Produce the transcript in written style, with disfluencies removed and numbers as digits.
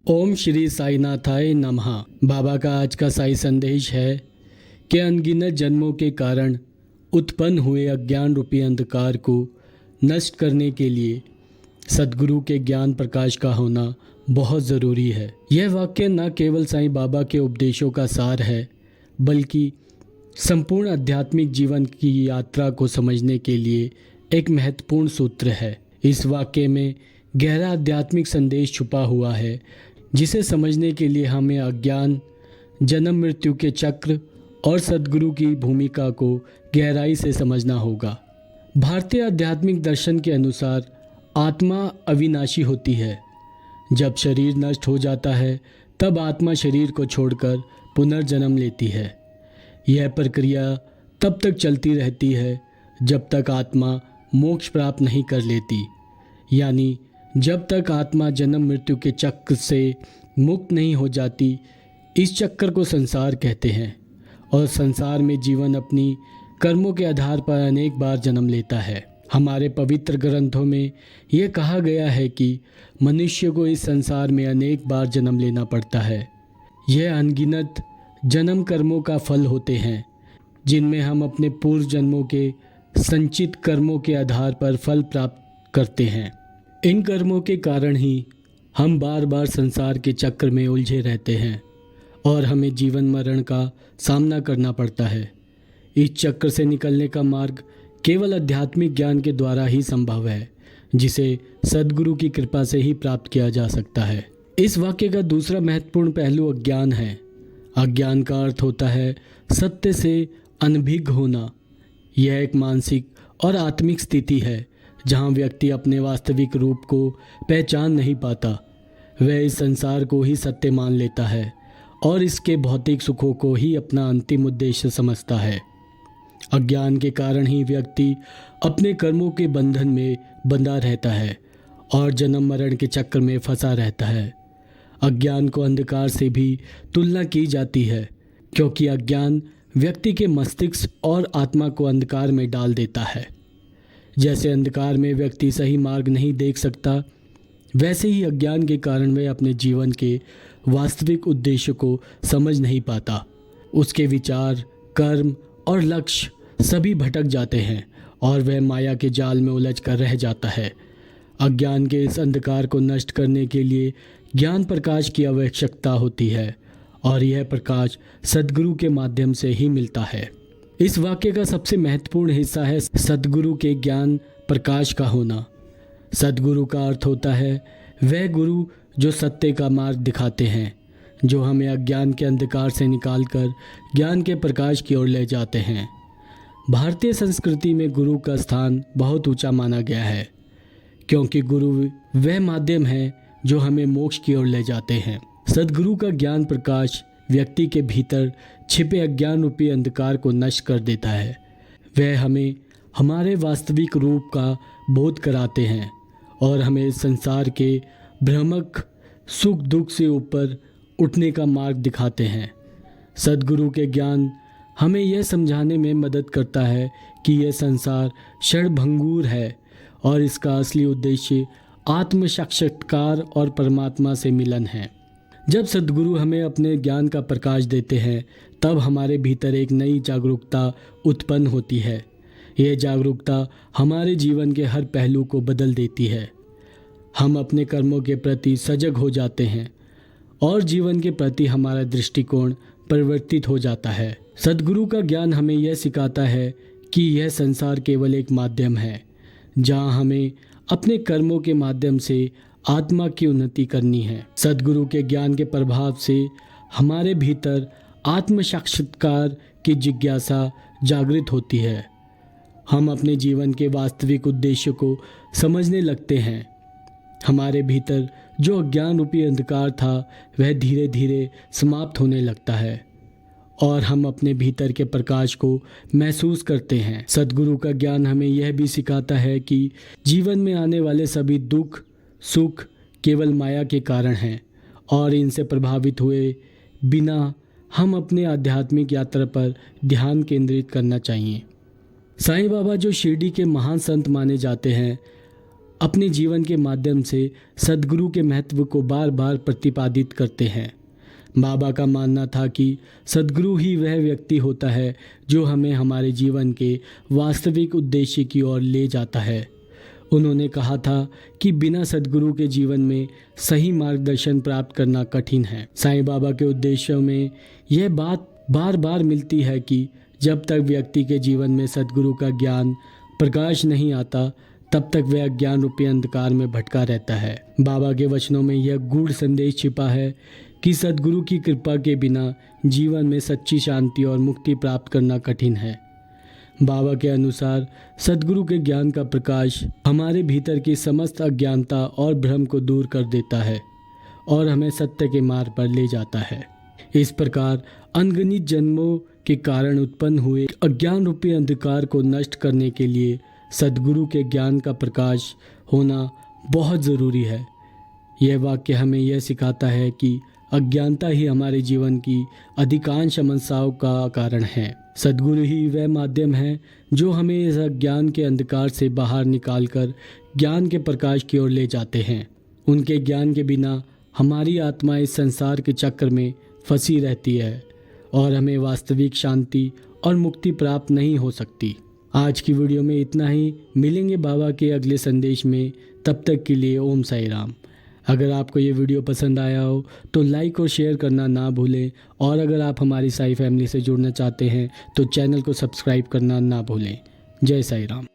ओम श्री साईनाथाय नमः। बाबा का आज का साई संदेश है कि अनगिनत जन्मों के कारण उत्पन्न हुए अज्ञान रूपी अंधकार को नष्ट करने के लिए सद्गुरु के ज्ञान प्रकाश का होना बहुत ज़रूरी है। यह वाक्य न केवल साईं बाबा के उपदेशों का सार है, बल्कि संपूर्ण आध्यात्मिक जीवन की यात्रा को समझने के लिए एक महत्वपूर्ण सूत्र है। इस वाक्य में गहरा आध्यात्मिक संदेश छुपा हुआ है, जिसे समझने के लिए हमें अज्ञान, जन्म मृत्यु के चक्र और सद्गुरु की भूमिका को गहराई से समझना होगा। भारतीय आध्यात्मिक दर्शन के अनुसार आत्मा अविनाशी होती है। जब शरीर नष्ट हो जाता है तब आत्मा शरीर को छोड़कर पुनर्जन्म लेती है। यह प्रक्रिया तब तक चलती रहती है जब तक आत्मा मोक्ष प्राप्त नहीं कर लेती, यानी जब तक आत्मा जन्म मृत्यु के चक्र से मुक्त नहीं हो जाती। इस चक्कर को संसार कहते हैं और संसार में जीवन अपनी कर्मों के आधार पर अनेक बार जन्म लेता है। हमारे पवित्र ग्रंथों में यह कहा गया है कि मनुष्य को इस संसार में अनेक बार जन्म लेना पड़ता है। यह अनगिनत जन्म कर्मों का फल होते हैं, जिनमें हम अपने पूर्व जन्मों के संचित कर्मों के आधार पर फल प्राप्त करते हैं। इन कर्मों के कारण ही हम बार बार संसार के चक्र में उलझे रहते हैं और हमें जीवन मरण का सामना करना पड़ता है। इस चक्र से निकलने का मार्ग केवल आध्यात्मिक ज्ञान के द्वारा ही संभव है, जिसे सद्गुरु की कृपा से ही प्राप्त किया जा सकता है। इस वाक्य का दूसरा महत्वपूर्ण पहलू अज्ञान है। अज्ञान का अर्थ होता है सत्य से अनभिज्ञ होना। यह एक मानसिक और आत्मिक स्थिति है जहाँ व्यक्ति अपने वास्तविक रूप को पहचान नहीं पाता। वह इस संसार को ही सत्य मान लेता है और इसके भौतिक सुखों को ही अपना अंतिम उद्देश्य समझता है। अज्ञान के कारण ही व्यक्ति अपने कर्मों के बंधन में बंधा रहता है और जन्म मरण के चक्र में फंसा रहता है। अज्ञान को अंधकार से भी तुलना की जाती है, क्योंकि अज्ञान व्यक्ति के मस्तिष्क और आत्मा को अंधकार में डाल देता है। जैसे अंधकार में व्यक्ति सही मार्ग नहीं देख सकता, वैसे ही अज्ञान के कारण वह अपने जीवन के वास्तविक उद्देश्य को समझ नहीं पाता। उसके विचार, कर्म और लक्ष्य सभी भटक जाते हैं और वह माया के जाल में उलझ कर रह जाता है। अज्ञान के इस अंधकार को नष्ट करने के लिए ज्ञान प्रकाश की आवश्यकता होती है और यह प्रकाश सद्गुरु के माध्यम से ही मिलता है। इस वाक्य का सबसे महत्वपूर्ण हिस्सा है सद्गुरु के ज्ञान प्रकाश का होना। सद्गुरु का अर्थ होता है वह गुरु जो सत्य का मार्ग दिखाते हैं, जो हमें अज्ञान के अंधकार से निकालकर ज्ञान के प्रकाश की ओर ले जाते हैं। भारतीय संस्कृति में गुरु का स्थान बहुत ऊंचा माना गया है, क्योंकि गुरु वह माध्यम है जो हमें मोक्ष की ओर ले जाते हैं। सद्गुरु का ज्ञान प्रकाश व्यक्ति के भीतर छिपे अज्ञान रूपी अंधकार को नष्ट कर देता है। वह हमें हमारे वास्तविक रूप का बोध कराते हैं और हमें संसार के भ्रमक सुख दुख से ऊपर उठने का मार्ग दिखाते हैं। सद्गुरु के ज्ञान हमें यह समझाने में मदद करता है कि यह संसार क्षणभंगुर है और इसका असली उद्देश्य आत्म साक्षात्कार और परमात्मा से मिलन है। जब सद्गुरु हमें अपने ज्ञान का प्रकाश देते हैं, तब हमारे भीतर एक नई जागरूकता उत्पन्न होती है। यह जागरूकता हमारे जीवन के हर पहलू को बदल देती है। हम अपने कर्मों के प्रति सजग हो जाते हैं और जीवन के प्रति हमारा दृष्टिकोण परिवर्तित हो जाता है। सद्गुरु का ज्ञान हमें यह सिखाता है कि यह संसार केवल एक माध्यम है, जहाँ हमें अपने कर्मों के माध्यम से आत्मा की उन्नति करनी है। सद्गुरु के ज्ञान के प्रभाव से हमारे भीतर आत्म साक्षात्कार की जिज्ञासा जागृत होती है। हम अपने जीवन के वास्तविक उद्देश्य को समझने लगते हैं। हमारे भीतर जो अज्ञान रूपी अंधकार था, वह धीरे धीरे समाप्त होने लगता है और हम अपने भीतर के प्रकाश को महसूस करते हैं। सद्गुरु का ज्ञान हमें यह भी सिखाता है कि जीवन में आने वाले सभी दुख सुख केवल माया के कारण हैं और इनसे प्रभावित हुए बिना हम अपने आध्यात्मिक यात्रा पर ध्यान केंद्रित करना चाहिए। साईं बाबा जो शिरडी के महान संत माने जाते हैं, अपने जीवन के माध्यम से सद्गुरु के महत्व को बार बार प्रतिपादित करते हैं। बाबा का मानना था कि सद्गुरु ही वह व्यक्ति होता है जो हमें हमारे जीवन के वास्तविक उद्देश्य की ओर ले जाता है। उन्होंने कहा था कि बिना सद्गुरु के जीवन में सही मार्गदर्शन प्राप्त करना कठिन है। साईं बाबा के उद्देश्यों में यह बात बार बार मिलती है कि जब तक व्यक्ति के जीवन में सद्गुरु का ज्ञान प्रकाश नहीं आता तब तक वह अज्ञान रूपी अंधकार में भटका रहता है। बाबा के वचनों में यह गूढ़ संदेश छिपा है कि सद्गुरु की कृपा के बिना जीवन में सच्ची शांति और मुक्ति प्राप्त करना कठिन है। बाबा के अनुसार सद्गुरु के ज्ञान का प्रकाश हमारे भीतर की समस्त अज्ञानता और भ्रम को दूर कर देता है और हमें सत्य के मार्ग पर ले जाता है। इस प्रकार अनगिनत जन्मों के कारण उत्पन्न हुए अज्ञान रूपी अंधकार को नष्ट करने के लिए सद्गुरु के ज्ञान का प्रकाश होना बहुत ज़रूरी है। यह वाक्य हमें यह सिखाता है कि अज्ञानता ही हमारे जीवन की अधिकांश समस्याओं का कारण है। सद्गुरु ही वह माध्यम है जो हमें इस अज्ञान के अंधकार से बाहर निकालकर ज्ञान के प्रकाश की ओर ले जाते हैं। उनके ज्ञान के बिना हमारी आत्मा इस संसार के चक्र में फंसी रहती है और हमें वास्तविक शांति और मुक्ति प्राप्त नहीं हो सकती। आज की वीडियो में इतना ही। मिलेंगे बाबा के अगले संदेश में। तब तक के लिए ओम साई राम। अगर आपको ये वीडियो पसंद आया हो तो लाइक और शेयर करना ना भूलें और अगर आप हमारी साई फैमिली से जुड़ना चाहते हैं तो चैनल को सब्सक्राइब करना ना भूलें। जय साई राम।